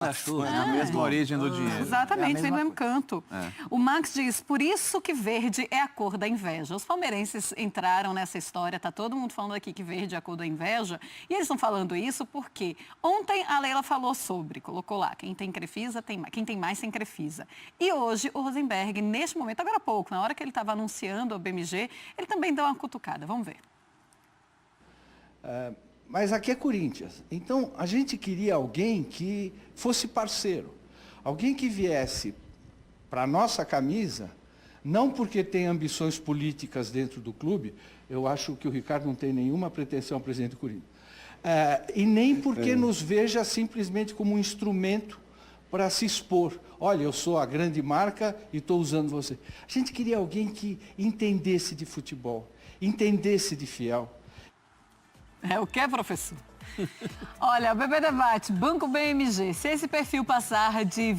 da chuva. É a mesma origem do dinheiro. Exatamente, vem do mesmo coisa. canto. O Max diz, por isso que verde é a cor da inveja. Os palmeirenses entraram nessa história, tá todo mundo falando aqui que verde é a cor da inveja, e eles estão falando isso porque ontem a Leila falou sobre, colocou lá, quem tem Crefisa, quem tem mais tem Crefisa. E hoje o Rosenberg, neste momento, agora há pouco, na hora que ele estava anunciando a BMG, ele também deu uma cutucada. Vamos ver. Mas aqui é Corinthians. Então, a gente queria alguém que fosse parceiro. Alguém que viesse para a nossa camisa, não porque tem ambições políticas dentro do clube, eu acho que o Ricardo não tem nenhuma pretensão a presidente do Corinthians, e nem porque nos veja simplesmente como um instrumento para se expor. Olha, eu sou a grande marca e estou usando você. A gente queria alguém que entendesse de futebol, entendesse de fiel. É o que, professor? Olha, o BB Debate, Banco BMG, se esse perfil passar de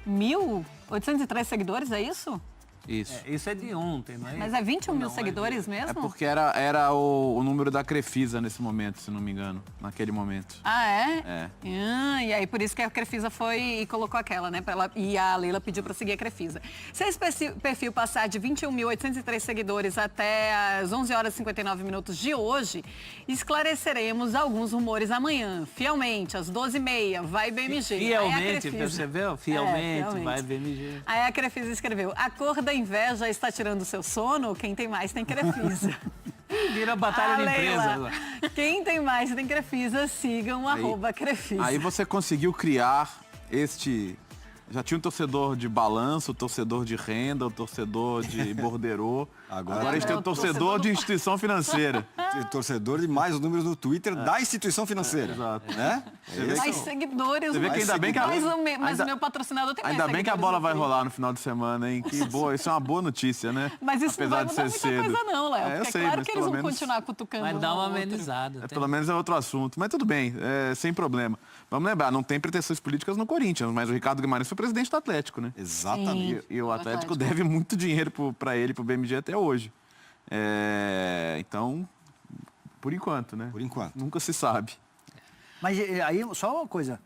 21.803 seguidores, é isso? Isso. Isso é de ontem, não é? Mas é 21 mil Não, seguidores mesmo? É porque era o número da Crefisa nesse momento, se não me engano. Naquele momento. Ah, é? É. E aí por isso que a Crefisa foi e colocou aquela, né? E a Leila pediu para seguir a Crefisa. Se esse perfil passar de 21.803 seguidores até as 11 horas e 59 minutos de hoje, esclareceremos alguns rumores amanhã. Fielmente, às 12h30, vai BMG. Fielmente, percebeu? Fielmente, vai BMG. Aí a Crefisa escreveu, a cor da inveja está tirando o seu sono, quem tem mais tem Crefisa. Vira batalha de empresa agora. Quem tem mais tem Crefisa, sigam @Crefisa. Aí você conseguiu criar este... Já tinha um torcedor de balanço, o torcedor de renda, o torcedor de borderô. Agora a gente tem um torcedor de instituição financeira. Torcedor de mais os números no Twitter da instituição financeira. Exato. Né? Mais seguidores. Você vê que ainda bem que mas o meu patrocinador tem mais Ainda bem que a bola seguidores vai no Twitter. rolar no final de semana, hein? Que boa, isso é uma boa notícia, né? Mas isso apesar não vai de mudar ser muita cedo. coisa não, Léo. Eu Porque sei, é claro mas que eles pelo vão menos... continuar cutucando. Vai um dar ao uma outro. amenizada. Pelo menos é outro assunto. Mas tudo bem, sem problema. Vamos lembrar, não tem pretensões políticas no Corinthians, mas o Ricardo Guimarães foi presidente do Atlético, né? Exatamente. E o Atlético deve muito dinheiro para ele, para o BMG até hoje. Então, por enquanto, né? Por enquanto. Nunca se sabe. Mas aí, só uma coisa.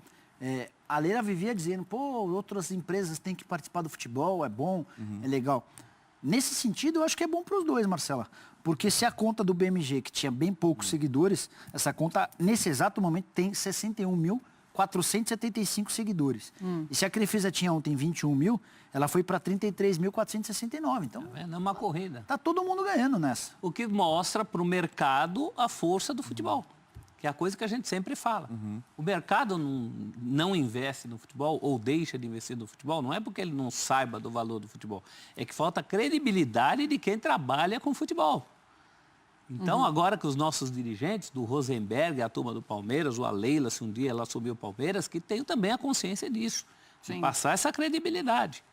A Leila vivia dizendo, pô, outras empresas têm que participar do futebol, é bom, é legal. Nesse sentido, eu acho que é bom para os dois, Marcela. Porque se a conta do BMG, que tinha bem poucos seguidores, essa conta, nesse exato momento, tem 61.475 seguidores. E se a Crefisa tinha ontem 21 mil, ela foi para 33.469. Então, É uma corrida. tá todo mundo ganhando nessa. O que mostra para o mercado a força do futebol. Que é a coisa que a gente sempre fala. O mercado não investe no futebol ou deixa de investir no futebol, não é porque ele não saiba do valor do futebol. É que falta credibilidade de quem trabalha com futebol. Então, agora que os nossos dirigentes, do Rosenberg, a turma do Palmeiras, ou a Leila, se um dia ela assumiu o Palmeiras, que tenham também a consciência disso. De passar essa credibilidade.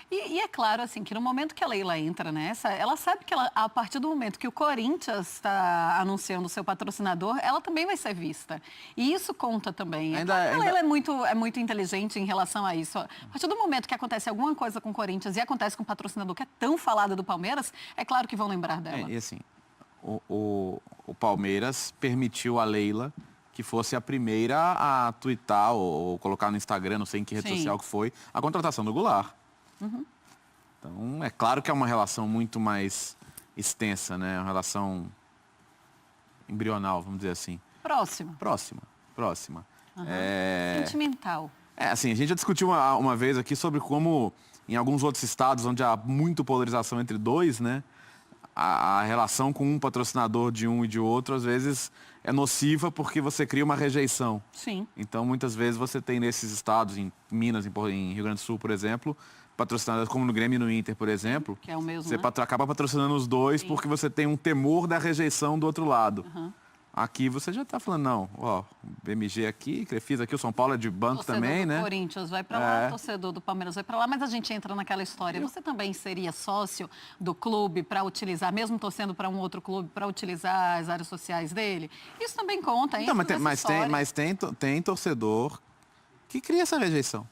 E é claro, assim, que no momento que a Leila entra nessa, ela sabe que a partir do momento que o Corinthians está anunciando o seu patrocinador, ela também vai ser vista. E isso conta também. A Leila é muito inteligente em relação a isso. A partir do momento que acontece alguma coisa com o Corinthians e acontece com o patrocinador que é tão falado do Palmeiras, é claro que vão lembrar dela. E assim, o Palmeiras permitiu a Leila que fosse a primeira a tuitar ou colocar no Instagram, não sei em que rede social que foi, a contratação do Goulart. Então, é claro que é uma relação muito mais extensa, né? Uma relação embrional, vamos dizer assim. Próxima. Sentimental. Assim, a gente já discutiu uma vez aqui sobre como, em alguns outros estados onde há muita polarização entre dois, né? A relação com um patrocinador de um e de outro, às vezes, é nociva porque você cria uma rejeição. Sim. Então, muitas vezes, você tem nesses estados, em Minas, em Rio Grande do Sul, por exemplo, patrocinadas como no Grêmio e no Inter, por exemplo. Que é o mesmo, você né? acaba patrocinando os dois porque você tem um temor da rejeição do outro lado. Aqui você já está falando, não, ó, BMG aqui, Crefisa aqui, o São Paulo é de banco Torcedor também, do né? Corinthians vai para lá, torcedor do Palmeiras vai para lá, mas a gente entra naquela história. Você também seria sócio do clube para utilizar, mesmo torcendo para um outro clube, para utilizar as áreas sociais dele? Isso também conta, hein? Não, mas tem torcedor que cria essa rejeição.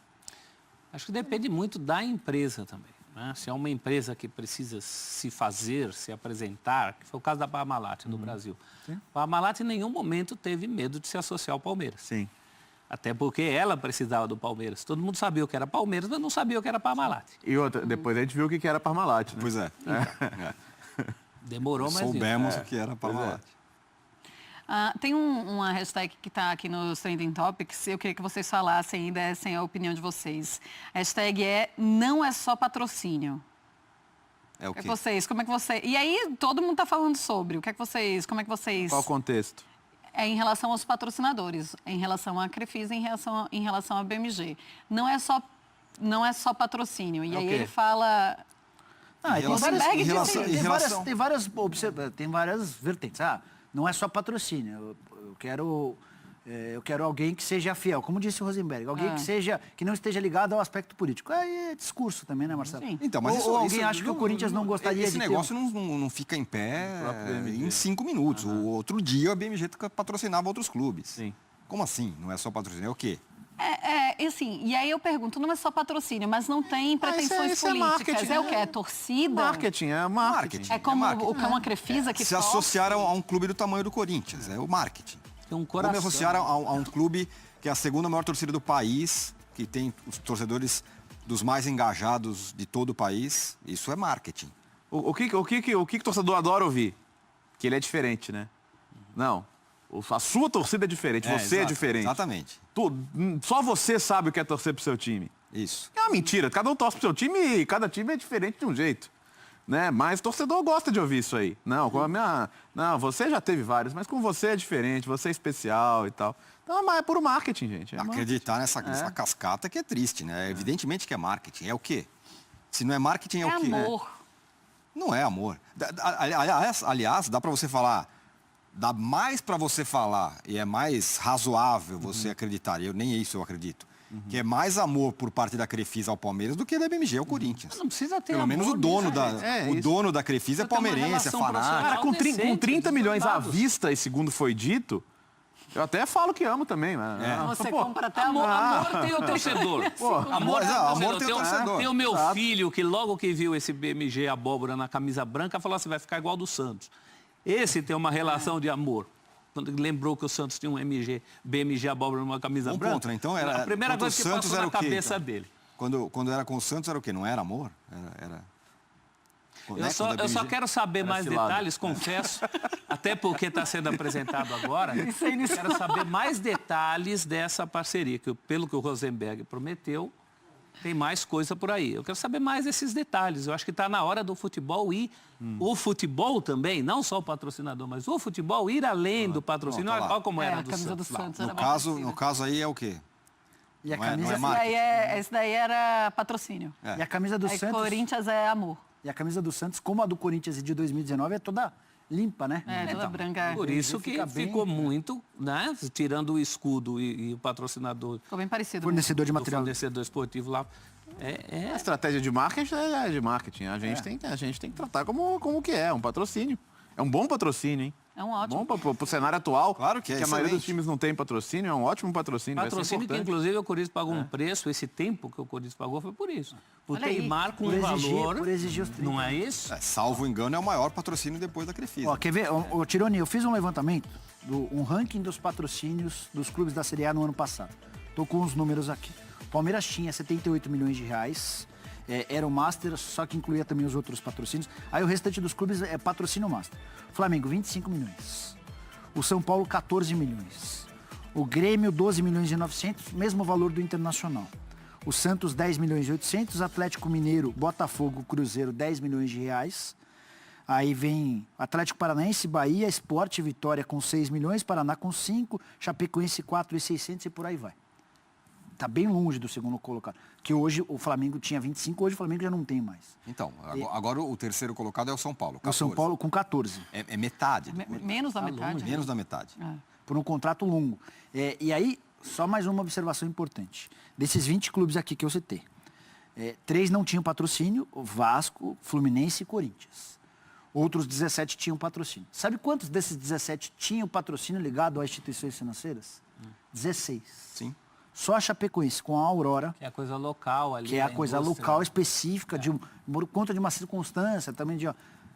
Acho que depende muito da empresa também. Né? Se é uma empresa que precisa se fazer, se apresentar, que foi o caso da Parmalat no Brasil. A Parmalat em nenhum momento teve medo de se associar ao Palmeiras. Sim. Até porque ela precisava do Palmeiras. Todo mundo sabia o que era Palmeiras, mas não sabia o que era Parmalat. E outra, depois a gente viu o que era Parmalat, né? Pois é. Demorou, mas Soubemos o que era Parmalat. Tem uma hashtag que está aqui nos Trending Topics, eu queria que vocês falassem e dessem a opinião de vocês. A hashtag não é só patrocínio. É o O que quê? vocês, como é que você... E aí todo mundo está falando sobre, o que é que vocês, como é que vocês... Qual o contexto? É em relação aos patrocinadores, em relação à Crefisa, em relação à BMG. Não é só patrocínio. E É o aí quê? ele fala... Tem Rosenberg várias, disse isso. tem várias vertentes. Não é só patrocínio. Eu quero alguém que seja fiel, como disse o Rosenberg, alguém que não esteja ligado ao aspecto político. Aí é discurso também, né, Marcelo? Sim. Então, mas ou alguém acha que o Corinthians não gostaria esse de ter negócio não fica em pé próprio BMG. em 5 minutos. O outro dia a BMG patrocinava outros clubes. Sim. Como assim? Não é só patrocínio? É o quê? E aí eu pergunto, não é só patrocínio, mas não tem pretensões isso é políticas. marketing, É o quê? É torcida? Marketing, é marketing. É como marketing. o que é uma Crefisa que Se torce? associaram a um clube do tamanho do Corinthians. É o marketing. Tem um Ou coração. me associaram a um clube que é a segunda maior torcida do país, que tem os torcedores dos mais engajados de todo o país. Isso é marketing. O que o torcedor adora ouvir? Que ele é diferente, né? Não. A sua torcida é diferente, você é exato, diferente. Exatamente. Só você sabe o que é torcer pro seu time. Isso. É uma mentira. Cada um torce pro seu time e cada time é diferente de um jeito. Né? Mas o torcedor gosta de ouvir isso aí. Não, você já teve vários, mas com você é diferente, você é especial e tal. Então é puro marketing, gente. Acreditar nessa cascata que é triste, né? Evidentemente que é marketing. É o quê? Se não é marketing, é o quê? amor. Não é amor. Aliás, dá para você falar, dá mais para você falar, e é mais razoável você acreditar, nem isso eu acredito, que é mais amor por parte da Crefisa ao Palmeiras do que da BMG ao Corinthians. Não precisa ter Pelo amor menos o dono nisso, dono da Crefisa é Precisa ter uma palmeirense, é relação fanático. profissional. Cara, com decente, 30 milhões à lados. vista, e segundo foi dito, eu até falo que amo também. Mas, Você pô, compra até Amor, amor. amor tem o torcedor. Amor tem o Tem torcedor. Tem o meu filho que logo que viu esse BMG abóbora na camisa branca, falou assim, vai ficar igual do Santos. Esse tem uma relação de amor. Quando ele lembrou que o Santos tinha um BMG abóbora numa camisa branca. Ponto, né? Então era, a primeira contra o coisa que Santos passou era na o quê, cabeça então? dele. Quando era com o Santos era o quê? Não era amor? Era... Eu só quero saber mais cilada. detalhes, confesso, até porque está sendo apresentado agora. Quero saber mais detalhes dessa parceria, que pelo que o Rosenberg prometeu, tem mais coisa por aí. Eu quero saber mais desses detalhes. Eu acho que está na hora do futebol ir, o futebol também, não só o patrocinador, mas o futebol ir além do patrocínio. Pronto, Olha como era A do camisa do Santos. lá. Santos era No caso aí é o quê? E a Não é- camisa, não é marketing. Esse daí era patrocínio. e a camisa do Aí Santos. Corinthians é amor. E a camisa do Santos, como a do Corinthians e de 2019, é toda limpa, né? Toda branca. Por isso que Fica bem- ficou muito, né? Tirando o escudo e o patrocinador, Ficou bem parecido. Fornecedor de o material. fornecedor esportivo lá. A estratégia de marketing é de marketing. A gente tem que tratar como que é, um patrocínio. É um bom patrocínio, hein? É um ótimo. Bom pro cenário atual. Claro que é a maioria dos excelente. times não tem patrocínio, é um ótimo patrocínio. vai ser Patrocínio que, importante. inclusive, o Corinthians pagou um preço, esse tempo que o Corinthians pagou foi por isso. Por Olha aí. teimar com Por um exigir- valor. por exigir os 30. Não é isso? Salvo engano, é o maior patrocínio depois da Crefisa. Ó, quer ver? Ô, Tironi, eu fiz um levantamento, um ranking dos patrocínios dos clubes da Série A no ano passado. Tô com os números aqui. O Palmeiras tinha 78 milhões de reais. Era o Master, só que incluía também os outros patrocínios. Aí o restante dos clubes é patrocínio Master. Flamengo, 25 milhões. O São Paulo, 14 milhões. O Grêmio, 12 milhões e 900, mesmo valor do Internacional. O Santos, 10 milhões e 800. Atlético Mineiro, Botafogo, Cruzeiro, 10 milhões de reais. Aí vem Atlético Paranaense, Bahia, Sport, Vitória com 6 milhões, Paraná com 5, Chapecoense 4.600 e por aí vai. Tá bem longe do segundo colocado. Que hoje o Flamengo tinha 25, hoje o Flamengo já não tem mais. Então, agora o terceiro colocado é o São Paulo. O 14. São Paulo com 14, É metade. Menos da metade. Menos da metade. por um contrato longo. E aí, só mais uma observação importante. Desses 20 clubes aqui que eu citei, 3 não tinham patrocínio, o Vasco, Fluminense e Corinthians. Outros 17 tinham patrocínio. Sabe quantos desses 17 tinham patrocínio ligado a instituições financeiras? 16. Sim. Só a Chapecoense, com a Aurora, Que é a coisa local ali. que é a da coisa indústria. local específica, por conta de uma circunstância também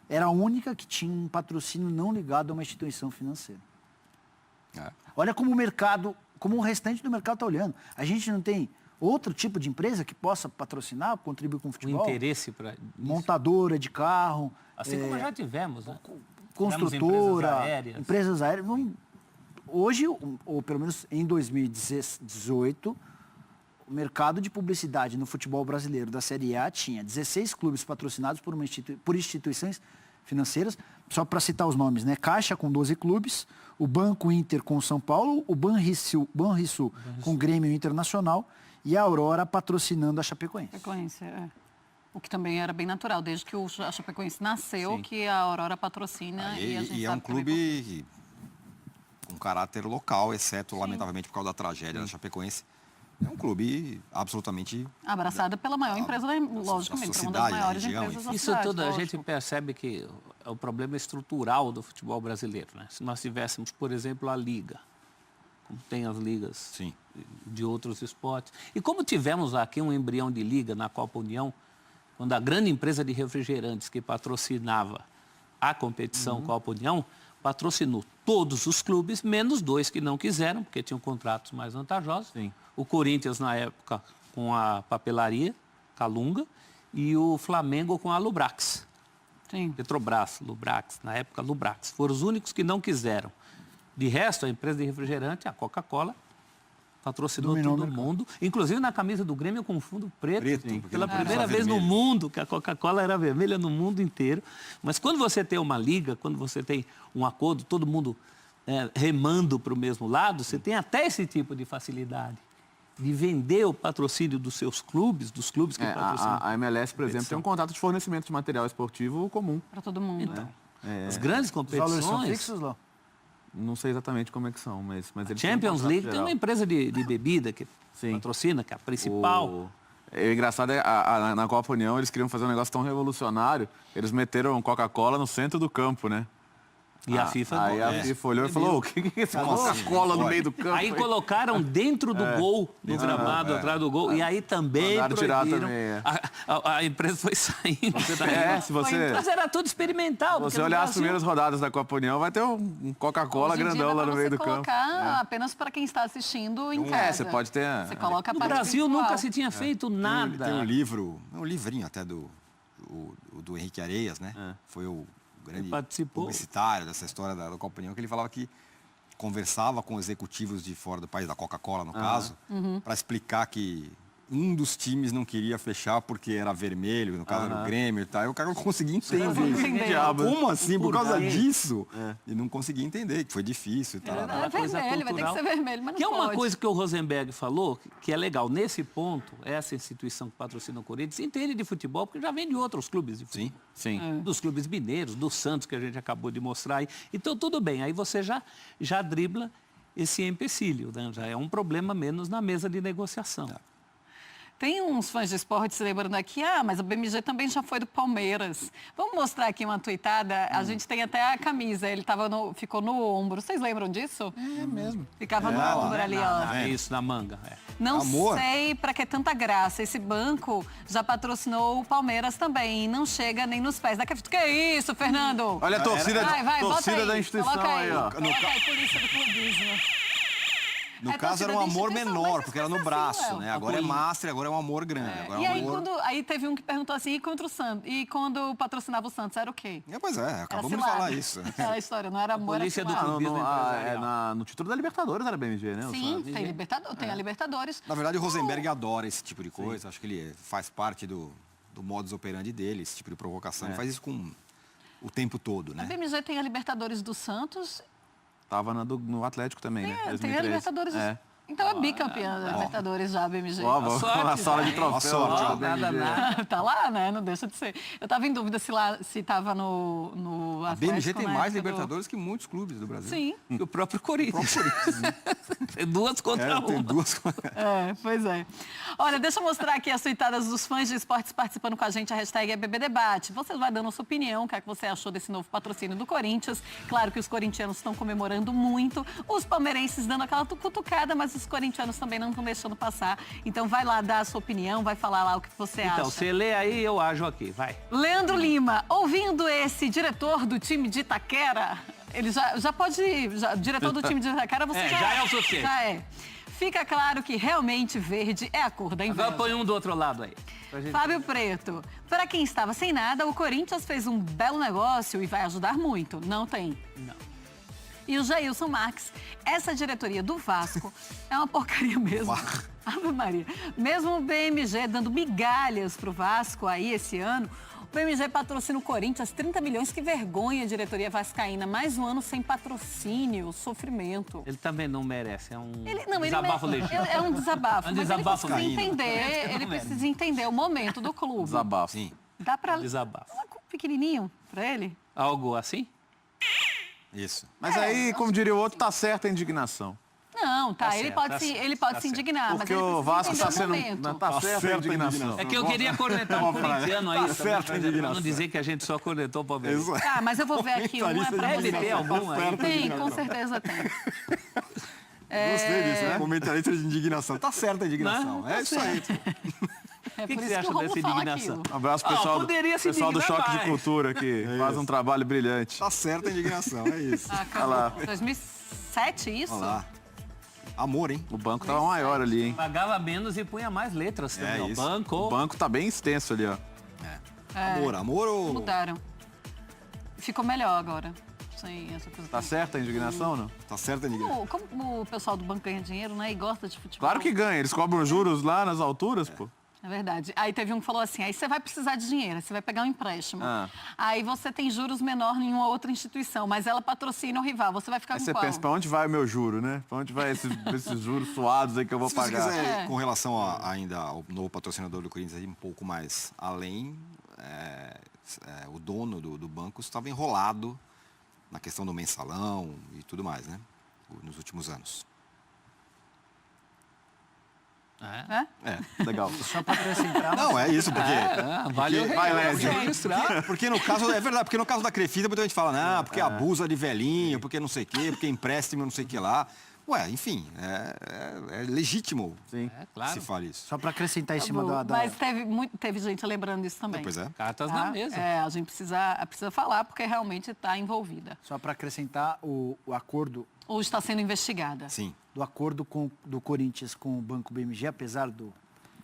era a única que tinha um patrocínio não ligado a uma instituição financeira. É. Olha como o mercado como o restante do mercado está olhando. A gente não tem outro tipo de empresa que possa patrocinar, contribuir com o O futebol? interesse para Montadora de carro, Assim como já tivemos, né? construtora, empresas aéreas. Hoje, ou pelo menos em 2018, o mercado de publicidade no futebol brasileiro da Série A tinha 16 clubes patrocinados por instituições financeiras, só para citar os nomes, né? Caixa com 12 clubes, o Banco Inter com São Paulo, o Banrisul com o Grêmio Internacional e a Aurora patrocinando a Chapecoense. Chapecoense, O que também era bem natural, desde que a Chapecoense nasceu, Sim. que a Aurora patrocina e a gente E é sabe um também clube com caráter local, exceto, lamentavelmente, por causa da tragédia da Chapecoense. É um clube absolutamente... abraçada pela maior empresa, logicamente, uma das cidade, maiores da região, empresas da Isso cidade, tudo a lógico. gente percebe que é o problema estrutural do futebol brasileiro, né? Se nós tivéssemos, por exemplo, a Liga, como tem as ligas Sim. de outros esportes, e como tivemos aqui um embrião de liga na Copa União, quando a grande empresa de refrigerantes que patrocinava a competição Copa União, patrocinou todos os clubes, menos 2 que não quiseram, porque tinham contratos mais vantajosos. Sim. O Corinthians, na época, com a papelaria, Calunga, e o Flamengo com a Lubrax. Sim. Petrobras, Lubrax, na época Lubrax. Foram os únicos que não quiseram. De resto, a empresa de refrigerante, a Coca-Cola, patrocinou Dominou o todo mercado. mundo. Inclusive na camisa do Grêmio com fundo preto. Preto, porque Pela não era primeira só vez no vermelho. mundo que a Coca-Cola era vermelha no mundo inteiro. Mas quando você tem uma liga, quando você tem um acordo, todo mundo remando para o mesmo lado, você tem até esse tipo de facilidade de vender o patrocínio dos seus clubes, dos clubes que patrocinam. A MLS, por exemplo, tem um contrato de fornecimento de material esportivo comum. Para todo mundo. Então, as grandes Os valores são competições, fixos, Ló? Não sei exatamente como é que são, mas eles têm um Champions contrato League tem geral. uma empresa de bebida que Sim. patrocina, que é a principal. O engraçado é, na Copa União, eles queriam fazer um negócio tão revolucionário, eles meteram Coca-Cola no centro do campo, né? E a FIFA Aí a FIFA olhou e falou, o que é essa Coca-Cola no meio do campo? Aí colocaram dentro do gol, no gramado, atrás do gol, e aí também Mandaram tirar proibiram. também, é. A empresa foi saindo. Se você, Mas era tudo experimental. se porque você no olhar as Brasil- primeiras rodadas da Copa União, vai ter um Coca-Cola Hoje em dia grandão dá lá pra no meio você do campo. colocar apenas para quem está assistindo em casa. Você pode ter... Você coloca a No parte Brasil virtual. nunca se tinha feito nada. Tem um livro, um livrinho até do Henrique Areias, né? Foi o grande participou. publicitário dessa história da Copa União, que ele falava que conversava com executivos de fora do país, da Coca-Cola no caso, para explicar que um dos times não queria fechar porque era vermelho, no caso era o Grêmio e tal. E o cara não conseguia entender. Como assim? Por causa quê? disso? E não conseguia entender, que foi difícil e tal. É coisa vermelho, vai ter que cultural. ser vermelho, mas não Que é uma pode. coisa que o Rosenberg falou, que é legal. Nesse ponto, essa instituição que patrocina o Corinthians entende de futebol, porque já vem de outros clubes de futebol. Sim. Dos clubes mineiros, do Santos, que a gente acabou de mostrar aí. Então, tudo bem. Aí você já dribla esse empecilho, né? Já é um problema menos na mesa de negociação. Tem uns fãs de esporte lembrando aqui, mas o BMG também já foi do Palmeiras. Vamos mostrar aqui uma tuitada. A gente tem até a camisa, ele ficou no ombro. Vocês lembram disso? É mesmo. Ficava no ombro ali, ó. É isso, na manga. Não Amor. sei para que tanta graça. Esse banco já patrocinou o Palmeiras também e não chega nem nos pés. Que é isso, Fernando? Olha a torcida, Vai, bota torcida aí. da instituição Coloca aí, ó. Coloca aí, polícia do clubismo. No É caso era um torcida da amor instituição, menor, mas porque era no assim, braço, Léo. né? Agora é master, agora é um amor grande. Agora E é um aí, amor... aí teve um que perguntou assim, e contra o Santos? E quando patrocinava o Santos, era o quê? Pois é, Era acabamos de cilada. falar isso. Aquela história, não era amor, era polícia do cilada. clube. No título da Libertadores era BMG, né? Sim, tem Libertadores, tem a Libertadores. Na verdade, o Rosenberg adora esse tipo de coisa. Acho que ele faz parte do modus operandi dele, esse tipo de provocação. Ele faz isso com o tempo todo, A né? BMG tem a Libertadores do Santos, Tava no Atlético também, né? tem a 2013. Libertadores do... É. Então é bicampeã da Libertadores já, a BMG. Ó, vamos sorte, na sala de né? troféu. Boa sorte, lá, ó. Nada, BMG. nada. Tá lá, né? Não deixa de ser. Eu tava em dúvida se tava no A Atlético BMG tem na mais época do- Libertadores que muitos clubes do Brasil. Sim. E o próprio Corinthians. Tem duas contra Tem uma. duas... Pois é. Olha, deixa eu mostrar aqui as tuitadas dos fãs de esportes participando com a gente. A hashtag é BBDebate. Você vai dando a sua opinião, o que é que você achou desse novo patrocínio do Corinthians. Claro que os corintianos estão comemorando muito. Os palmeirenses dando aquela cutucada, mas os corintianos também não estão deixando passar. Então vai lá dar a sua opinião, vai falar lá o que você acha. Então, você lê aí, eu ajo aqui. Vai. Leandro Lima, ouvindo esse diretor do time de Itaquera, Ele já pode ir, diretor do time de Itaquera, você já é o suficiente. Já é. Fica claro que realmente verde é a cor da inveja. Agora põe um do outro lado aí. Fábio Preto, para quem estava sem nada, o Corinthians fez um belo negócio e vai ajudar muito. Não tem. Não. E o Jailson Marques, essa diretoria do Vasco é uma porcaria mesmo. Ave Maria. Mesmo o BMG dando migalhas pro Vasco aí esse ano, o BMG patrocina o Corinthians 30 milhões. Que vergonha a diretoria vascaína. Mais um ano sem patrocínio, sofrimento. Ele também não merece, é um Ele desabafo legítimo. é um desabafo. É um mas desabafo ele precisa caíno. entender, ele precisa entender o momento do clube. Desabafo. Sim. Dá pra Desabafo. um pequenininho pra ele? Algo assim? Isso. Mas aí, como diria o outro, tá certa a indignação. Não, tá. Tá ele certo, pode, tá se, certo, ele pode tá se certo. indignar, Porque mas ele o precisa Vasco entender tá o sendo... momento. Tá certa a certa a indignação. indignação. É que eu queria cornetar um corintiano aí, Tá também, certo a pra indignação. não dizer que a gente só cornetou o Palmeiras. Tá, mas eu vou ver aqui um, é pra Deve você. ter algum aí. Tem, com certeza tem. Gostei disso, né? Comentarista de indignação. Tá certa a indignação. Não, é tá isso aí. É O que por você isso acha o Romulo dessa fala indignação? aquilo. Um abraço pro pessoal, poderia se pessoal do indignar Choque de mais. Cultura que faz um trabalho brilhante. Tá certa a indignação, é isso. Ah, Olha lá. 2007, isso? Olha lá. Amor, hein? O banco tava maior ali, hein? Pagava menos e punha mais letras também. ó. isso. O banco tá bem extenso ali, ó. Amor ou... Mudaram. Ficou melhor agora. Sem essa coisa. Tá certa a indignação ou não? Tá certa a indignação. Como o pessoal do banco ganha dinheiro, né? E gosta de futebol. Claro que ganha, eles cobram juros lá nas alturas, pô. É verdade. Aí teve um que falou assim, aí você vai precisar de dinheiro, você vai pegar um empréstimo. Ah. Aí você tem juros menor em uma outra instituição, mas ela patrocina o rival, você vai ficar Aí com você qual? pensa, pra onde vai o meu juro, né? Pra onde vai esses juros suados aí que eu vou Se você pagar? quiser, com relação ainda ao novo patrocinador do Corinthians, ir um pouco mais além, o dono do banco estava enrolado na questão do mensalão e tudo mais, né? Nos últimos anos. É? Legal. Só para acrescentar. Não, é isso, porque... Vale o Vai, Lédio. Porque no caso, é verdade, porque no caso da Crefisa, muita gente fala, não, porque abusa de velhinho, porque não sei o quê, porque empréstimo não sei o que lá. Ué, enfim, é legítimo Sim. É, que claro. se fale isso. Só para acrescentar em cima da... Mas teve gente lembrando isso também. Pois é. Cartas Tá? na mesa. É, a gente precisa falar, porque realmente está envolvida. Só para acrescentar o acordo Ou está sendo investigada. Sim. do acordo do Corinthians com o Banco BMG, apesar do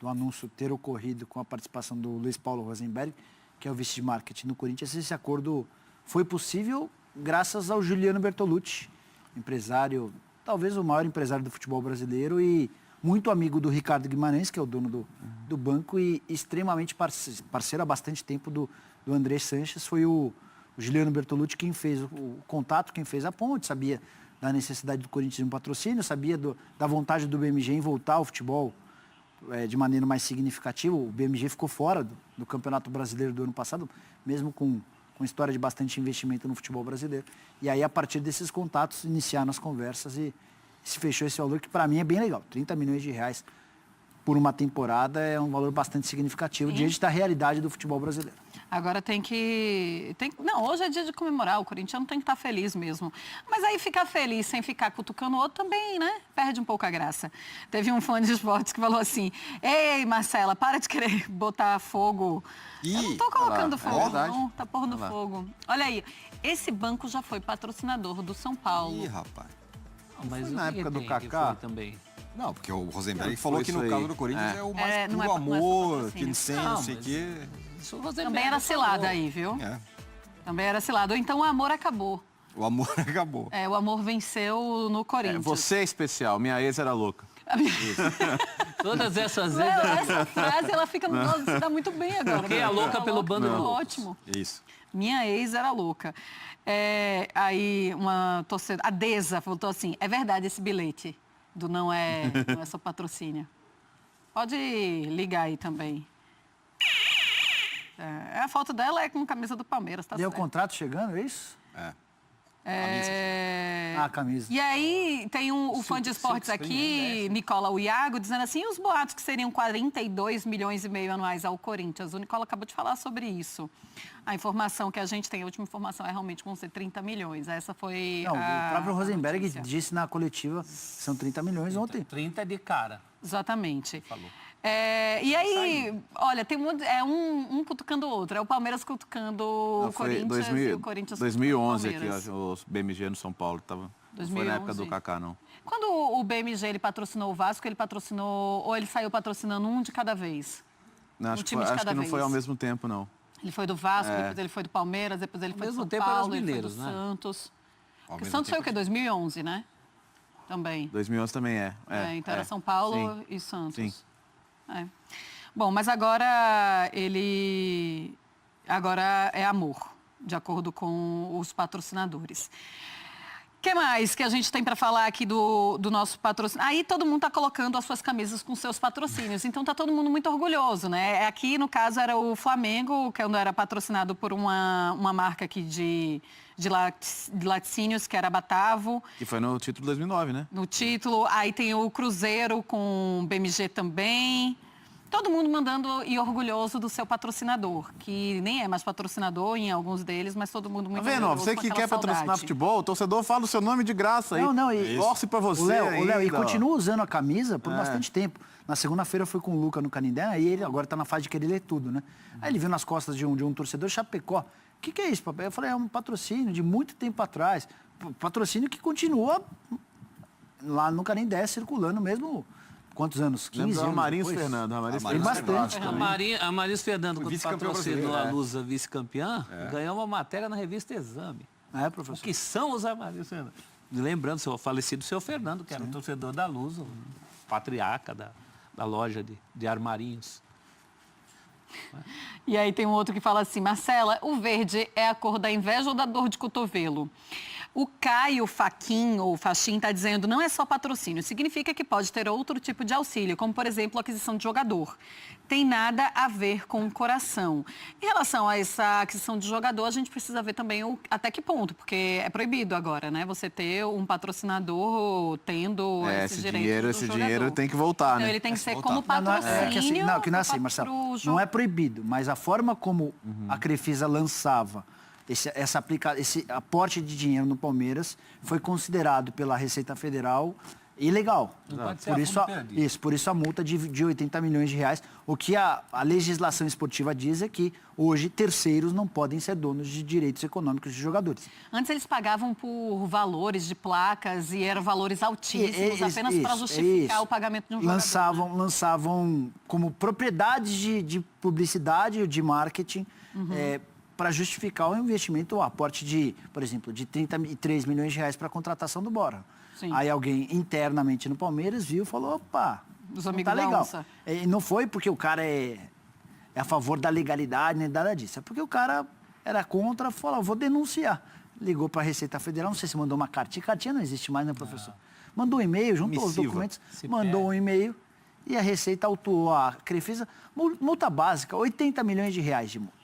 anúncio ter ocorrido com a participação do Luiz Paulo Rosenberg, que é o vice de marketing no Corinthians, esse acordo foi possível graças ao Juliano Bertolucci, empresário, talvez o maior empresário do futebol brasileiro e muito amigo do Ricardo Guimarães, que é o dono do banco e extremamente parceiro há bastante tempo do André Sanches. Foi o Juliano Bertolucci quem fez o contato, quem fez a ponte, sabia da necessidade do Corinthians de um patrocínio, sabia da vontade do BMG em voltar ao futebol de maneira mais significativa. O BMG ficou fora do Campeonato Brasileiro do ano passado, mesmo com história de bastante investimento no futebol brasileiro. E aí, a partir desses contatos, iniciaram as conversas e se fechou esse valor, que para mim é bem legal. 30 milhões de reais por uma temporada é um valor bastante significativo diante da realidade do futebol brasileiro. Agora não, hoje é dia de comemorar, o corintiano tem que estar feliz mesmo. Mas aí ficar feliz sem ficar cutucando o outro também, né? Perde um pouco a graça. Teve um fã de esportes que falou assim, ei, Marcela, para de querer botar fogo. Eu não tô colocando fogo, não, tá pondo fogo. Olha aí, esse banco já foi patrocinador do São Paulo. Ih, rapaz. Não, mas na o que época do tem que Kaká? foi também. Não, porque o Rosenberg Foi falou que isso no aí. caso do Corinthians é o mais não puro é só amor, patrocínio. que sem, Não, não sei o mas- quê. Isso o Rosenberg Também era falou. cilada aí, viu? É, Também era cilada. Ou então o amor acabou. o amor acabou. O amor venceu no Corinthians. Você é especial, minha ex era louca. Todas essas Não, vezes. essa frase, ela fica no nosso, se dá muito bem agora. Quem é louca pelo bando ficou do- ótimo. Isso. Minha ex era louca. Aí uma torcedora, a Deza, voltou assim, é verdade esse bilhete do não é só patrocínio. Pode ligar aí também. A foto dela é com camisa do Palmeiras, tá Deu o certo. contrato chegando, é isso? A camisa. E aí tem o fã de esportes aqui, Nicola Uiago, dizendo assim, e os boatos que seriam 42 milhões e meio anuais ao Corinthians? O Nicola acabou de falar sobre isso. A informação que a gente tem, a última informação é realmente vão ser 30 milhões. Essa foi Não, o próprio a Rosenberg notícia. disse na coletiva que são 30 milhões ontem. 30 de cara. Exatamente. Falou. E aí, olha, tem um cutucando o outro. É o Palmeiras cutucando o Corinthians e o Corinthians 2011 cutucando o aqui, Palmeiras. ó, os BMG no São Paulo. Não foi 2011. na época do Kaká, não. Quando o BMG ele patrocinou o Vasco, ele patrocinou ou ele saiu patrocinando um de cada vez? Não, acho time de acho cada que não foi vez. ao mesmo tempo, não. Ele foi do Vasco, depois ele foi do Palmeiras, depois ele foi do mesmo São tempo eram os Paulo, ele foi do mineiros, né? Santos. Ao Porque o mesmo Santos foi o tempo, quê? 2011, né? Também. 2011 também é. Então era São Paulo Sim. e Santos. Sim. Bom, mas agora agora é amor, de acordo com os patrocinadores. O que mais que a gente tem para falar aqui do nosso patrocínio? Aí todo mundo está colocando as suas camisas com seus patrocínios, então está todo mundo muito orgulhoso, né? Aqui, no caso, era o Flamengo, que era patrocinado por uma marca aqui de laticínios, que era a Batavo, Que foi no título de 2009, né? no título. Aí tem o Cruzeiro com BMG também. Todo mundo mandando e orgulhoso do seu patrocinador, que nem é mais patrocinador em alguns deles, mas todo mundo muito Tá vendo? orgulhoso Você com que aquela quer patrocinar saudade. futebol, o torcedor fala o seu nome de graça aí. Não, e torce pra você o Léo, e ainda, ó. continua usando a camisa por bastante tempo. Na segunda-feira eu fui com o Luca no Canindé, aí ele agora tá na fase de querer ler tudo, né? Aí ele viu nas costas de um torcedor, Chapecó. O que é isso, papai? Eu falei, é um patrocínio de muito tempo atrás. Patrocínio que continua lá no Canindé circulando mesmo. Quantos anos? 15 Lembra do anos Amarinhos depois? Fernando. Amarinhos Tem Fernando. bastante. A Maris Fernando, quando vice-campeão patrocinou brasileiro, a Lusa vice-campeã, ganhou uma matéria na revista Exame. É, O professor. que são os Amaris Fernando? Lembrando, seu falecido seu Fernando, que era um torcedor da Lusa, um patriarca da loja de armarinhos. E aí tem um outro que fala assim, Marcela, o verde é a cor da inveja ou da dor de cotovelo? O Caio Faquin, ou Faxin, está dizendo, não é só patrocínio, significa que pode ter outro tipo de auxílio, como, por exemplo, a aquisição de jogador. Tem nada a ver com o coração. Em relação a essa aquisição de jogador, a gente precisa ver também até que ponto, porque é proibido agora, né? Você ter um patrocinador tendo esse direito Esse dinheiro tem que voltar, Então, né? ele tem que ser voltar. como Não, não, patrocínio. que assim, que não é assim, Marcelo. Não é proibido, mas a forma como a Crefisa lançava esse aporte de dinheiro no Palmeiras foi considerado pela Receita Federal ilegal. Não pode ser Por a isso, fundo perdido. por isso a multa de 80 milhões de reais. O que a legislação esportiva diz é que hoje terceiros não podem ser donos de direitos econômicos de jogadores. Antes eles pagavam por valores de placas e eram valores altíssimos, apenas para justificar o pagamento de um jogador. né? Lançavam como propriedades de publicidade ou de marketing para justificar o investimento, o aporte de, por exemplo, de 33 milhões de reais para a contratação do Bora. Sim. Aí alguém internamente no Palmeiras viu e falou, opa, Os não amigos tá da legal. onça. E não foi porque o cara é a favor da legalidade, nem nada disso. É porque o cara era contra, falou, vou denunciar. Ligou para a Receita Federal, não sei se mandou uma cartinha. Cartinha não existe mais, né, professor? Mandou um e-mail, juntou os Missiva. documentos, Se mandou um e-mail e a Receita autuou a Crefisa. Multa básica, 80 milhões de reais de multa.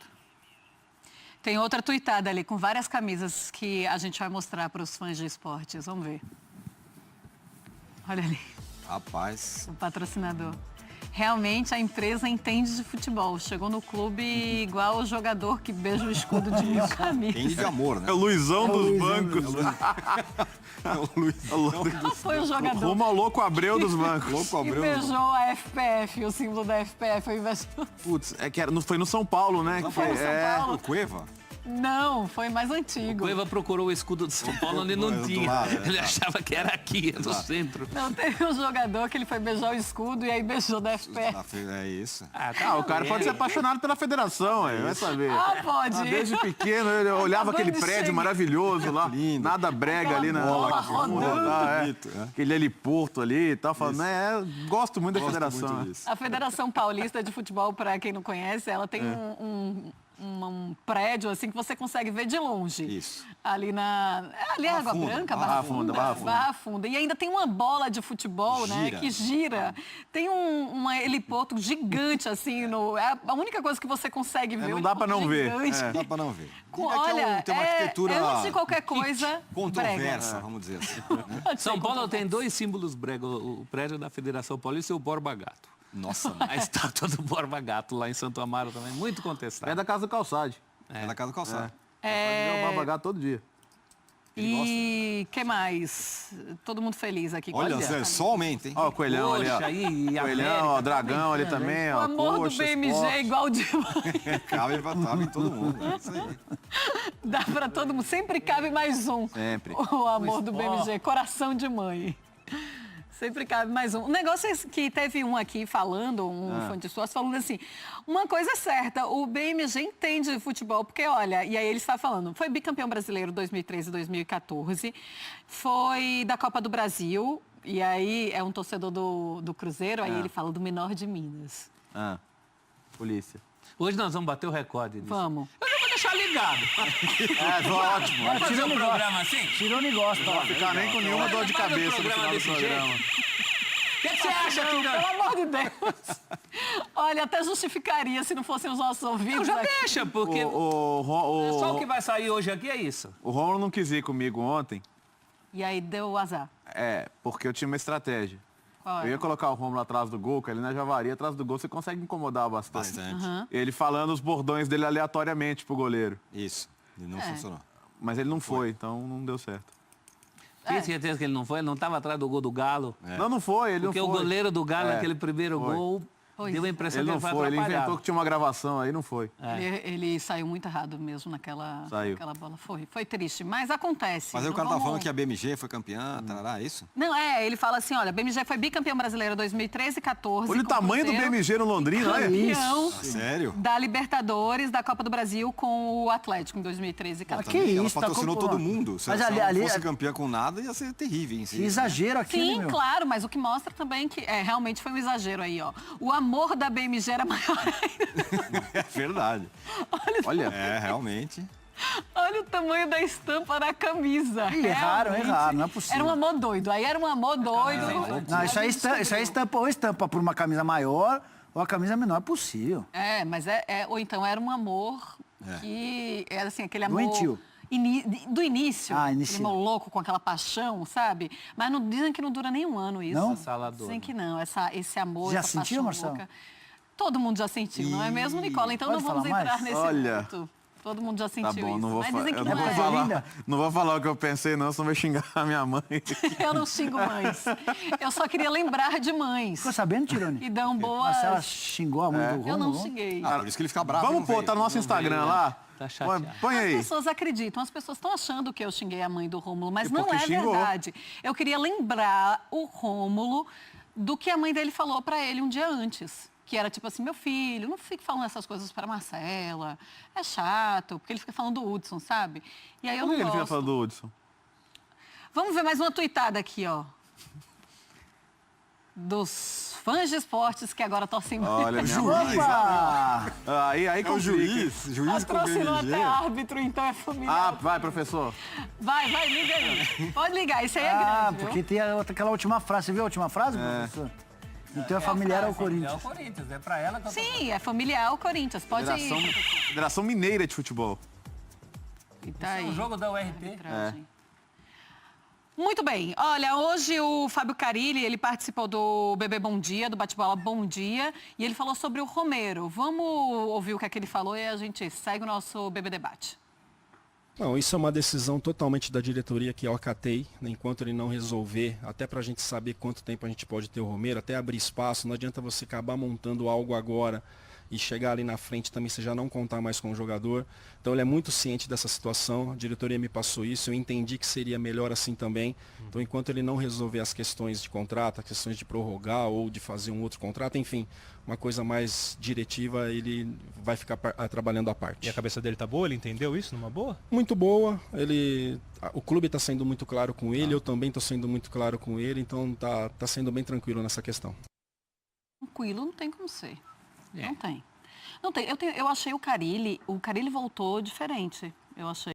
Tem outra tuitada ali com várias camisas que a gente vai mostrar para os fãs de esportes. Vamos ver. Olha ali, Rapaz, o patrocinador. Realmente a empresa entende de futebol. Chegou no clube igual o jogador que beija o escudo de mil tem camisas. de amor, né? É o Luizão dos Luizão bancos. É o Luiz. Qual foi o jogador Rumo ao louco Abreu dos bancos. Louco que Abreu. beijou a FPF, o símbolo da FPF, ao invés do... Putz, foi no São Paulo, né? Não foi no São Paulo? O Cueva? Não, foi mais O antigo. Cueva procurou o escudo de São Paulo onde não Do tinha. lado, Ele achava que era aqui, no centro. Não, teve um jogador que ele foi beijar o escudo e aí beijou da FPF. É isso. O cara pode ser apaixonado pela federação, vai saber. Ah, pode. Desde pequeno, ele olhava Acabou aquele de prédio chegar. maravilhoso lá, Lindo. nada brega ali na bola rodando. Bonito, é. aquele heliporto ali e tal, falando, gosto muito da Gosto federação. muito né? disso. A Federação Paulista de Futebol, para quem não conhece, ela tem um prédio assim que você consegue ver de longe. Isso. Ali ali é Água Funda, Branca, Barra Funda, Barra Funda. E ainda tem uma bola de futebol, né, Gira. que gira. Tem um heliporto gigante assim, é a única coisa que você consegue ver. não dá pra não ver. Gigante. Dá pra não ver. Com- É que olha, tem uma arquitetura antes de qualquer coisa, controversa, brega. vamos dizer assim. né? São Paulo tem dois símbolos brega, o prédio da Federação Paulista e o Borba Gato. Nossa, A estátua do Borba Gato lá em Santo Amaro também, muito É contestada. da Casa do Calçade. é da Casa do Calçado. É o babagato todo dia. E que mais? Todo mundo feliz aqui. Olha, Zé, só aumenta, hein? Ó, o coelhão ali, ó. Poxa, aí, a Coelhão, América ó, dragão ali também. também, O ó. amor do Coxa, BMG esporte. é igual de... Cabe em todo mundo. É isso aí. Dá para todo mundo. Sempre cabe mais um. Sempre. O amor do esporte. BMG, coração de mãe. Sempre cabe mais um. O negócio é que teve um aqui falando, fã de suas, falando assim, uma coisa é certa, o BMG entende de futebol, porque olha, e aí ele está falando, foi bicampeão brasileiro 2013 e 2014, foi da Copa do Brasil, e aí é um torcedor do Cruzeiro, aí ele fala do menor de Minas. Ah, polícia. Hoje nós vamos bater o recorde disso. Vamos. Eu não vou deixar ligado. Ótimo. Vamos fazer um programa assim? Tirone gosta. ó. Ficar nem com nenhuma dor de Faz um cabeça no programa final do desse programa. O que você acha, Não, Tirone? pelo amor de Deus. Olha, até justificaria se não fossem os nossos ouvidos Não, já aqui. deixa, porque só o que vai sair hoje aqui é isso. O Romulo não quis ir comigo ontem, E aí deu azar. porque eu tinha uma estratégia. Qual Eu é? ia colocar o Romulo atrás do gol, que ali na Javari, atrás do gol, você consegue incomodar bastante. Bastante. Ele falando os bordões dele aleatoriamente pro goleiro. Isso. E não funcionou. Mas ele não foi, então não deu certo. Tem certeza que ele não foi? Ele não estava atrás do gol do Galo? Não foi, ele Porque não o foi. goleiro do Galo, É, naquele primeiro foi. gol, Pois deu a é. impressão Ele que não ele foi foi, ele atrapalhado. inventou que tinha uma gravação aí, não foi. Ele saiu muito errado mesmo naquela bola. Foi triste, mas acontece. Mas aí o Não cara tá vamos- falando que a BMG foi campeã, tarará, é isso? Não, ele fala assim, olha, BMG foi bicampeão brasileiro 2013 e 14. Olha o com tamanho do Cruzeiro, BMG no Londrina, olha. Campeão Ah, sério? da Libertadores, da Copa do Brasil com o Atlético em 2013 e 14. que Ela isso, tá patrocinou com- todo mundo. Se Mas ela ali- não fosse campeã com nada, ia ser terrível, hein? Que exagero aqui, Sim, meu. claro, mas o que mostra também que realmente foi um exagero aí, ó. O amor da BMG era maior ainda. É verdade. Olha, É, realmente. Olha o tamanho da estampa da camisa. Ih, erraram, Realmente, não é possível. Era um amor doido. Aí era um amor doido. Não, isso aí estampa, ou estampa por uma camisa maior ou a camisa menor, é possível. Mas ou então era um amor que era assim, aquele amor Doentio. do início. início. Aquele amor louco com aquela paixão, sabe? Mas não dizem que não dura nem um ano isso. Não? Dizem que não, esse amor, Já essa sentiu, paixão Marcelo? louca. Todo mundo já sentiu, não é mesmo, Nicola? Então Pode não vamos falar entrar mais? nesse Olha. assunto. Todo mundo já tá sentiu bom, isso. não vou, Mas fa dizem que eu não não vou é. coisa falar. linda. Não vou falar o que eu pensei, não, senão vai xingar a minha mãe. Eu não xingo mães. Eu só queria lembrar de mães. Ficou sabendo, Tirone? E dão boas... Marcela xingou a mãe do Romulo. Eu não ontem? xinguei. Ah, por isso que ele fica bravo. Vamos não pôr, veio. tá no nosso Instagram lá. Tá chateado. Põe As aí. pessoas acreditam, as pessoas estão achando que eu xinguei a mãe do Rômulo, mas E não porque é xingou. verdade. Eu queria lembrar o Rômulo do que a mãe dele falou para ele um dia antes. Que era tipo assim, meu filho, não fique falando essas coisas para Marcela. É chato, porque ele fica falando do Hudson, sabe? E aí eu Por que não ele fica gosto. falando do Hudson? Vamos ver mais uma tuitada aqui, ó. Dos fãs de esportes que agora torcem Olha, minha mãe. Opa! Aí É o complica. juiz com o patrocinou BMG. até árbitro, então é familiar. Ah, vai, professor. Vai, liga aí. Pode ligar, isso aí é Ah, grande, porque viu? tem aquela última frase. Você viu a última frase, professor? Então é familiar ao É o Corinthians. Corinthians, é pra ela que eu tô... Sim, é familiar o Corinthians. Pode Federação, ir. Federação Mineira de Futebol. E tá É aí. o jogo da URT. Arbitragem. Muito bem. Olha, hoje o Fábio Carilli, ele participou do BB Bom Dia, do Bate-Bola Bom Dia, e ele falou sobre o Romero. Vamos ouvir o que é que ele falou e a gente segue o nosso BB Debate. Não, isso é uma decisão totalmente da diretoria que eu acatei, né, enquanto ele não resolver, até para a gente saber quanto tempo a gente pode ter o Romero, até abrir espaço, não adianta você acabar montando algo agora e chegar ali na frente também você já não contar mais com o jogador. Então ele é muito ciente dessa situação, a diretoria me passou isso, eu entendi que seria melhor assim também. Então enquanto ele não resolver as questões de contrato, as questões de prorrogar ou de fazer um outro contrato, enfim, uma coisa mais diretiva, ele vai ficar trabalhando à parte. E a cabeça dele tá boa? Ele entendeu isso numa boa? Muito boa, o clube está sendo muito claro com ele, eu também estou sendo muito claro com ele, então tá sendo bem tranquilo nessa questão. Tranquilo, não tem como ser. Não tem. Não tem. Eu achei o Carilli voltou diferente. Eu achei.